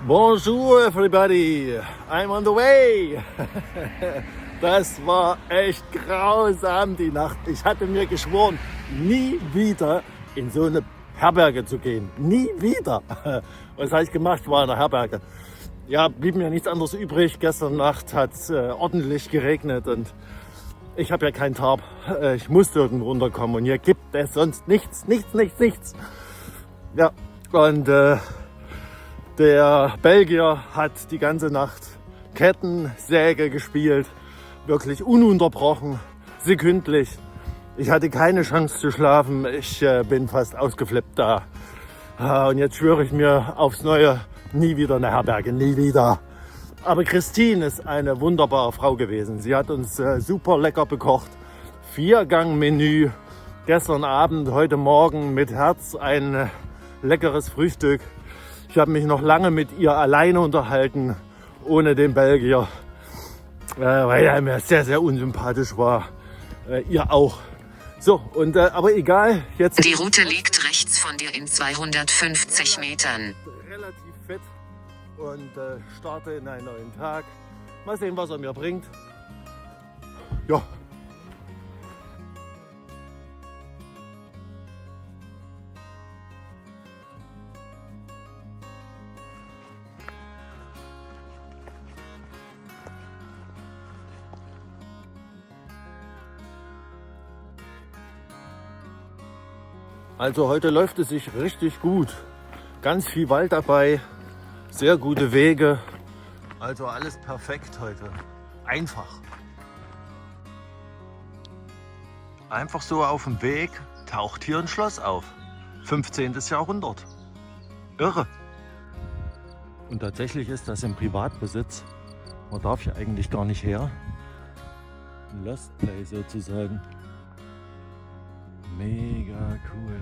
Bonjour everybody, I'm on the way. Das war echt grausam die Nacht. Ich hatte mir geschworen, nie wieder in so eine Herberge zu gehen. Nie wieder. Was habe ich gemacht? War in der Herberge. Ja, blieb mir nichts anderes übrig. Gestern Nacht hat es ordentlich geregnet und ich habe ja kein Tarp. Ich musste irgendwo runterkommen und hier gibt es sonst nichts. Ja, und der Belgier hat die ganze Nacht Kettensäge gespielt, wirklich ununterbrochen, sekündlich. Ich hatte keine Chance zu schlafen, ich bin fast ausgeflippt da. Und jetzt schwöre ich mir aufs Neue, nie wieder eine Herberge, nie wieder. Aber Christine ist eine wunderbare Frau gewesen. Sie hat uns super lecker bekocht. 4-Gang-Menü, gestern Abend, heute Morgen mit Herz ein leckeres Frühstück. Ich habe mich noch lange mit ihr alleine unterhalten, ohne den Belgier, weil er mir sehr, sehr unsympathisch war. Ihr auch. So, und aber egal. Jetzt Die Route liegt rechts von dir in 250 Metern. Relativ fit und starte in einen neuen Tag. Mal sehen, was er mir bringt. Ja. Also heute läuft es sich richtig gut. Ganz viel Wald dabei, sehr gute Wege. Also alles perfekt heute. Einfach. Einfach so auf dem Weg taucht hier ein Schloss auf. 15. Jahrhundert. Irre. Und tatsächlich ist das im Privatbesitz. Man darf hier eigentlich gar nicht her. Ein Lost Place sozusagen. Mega cool.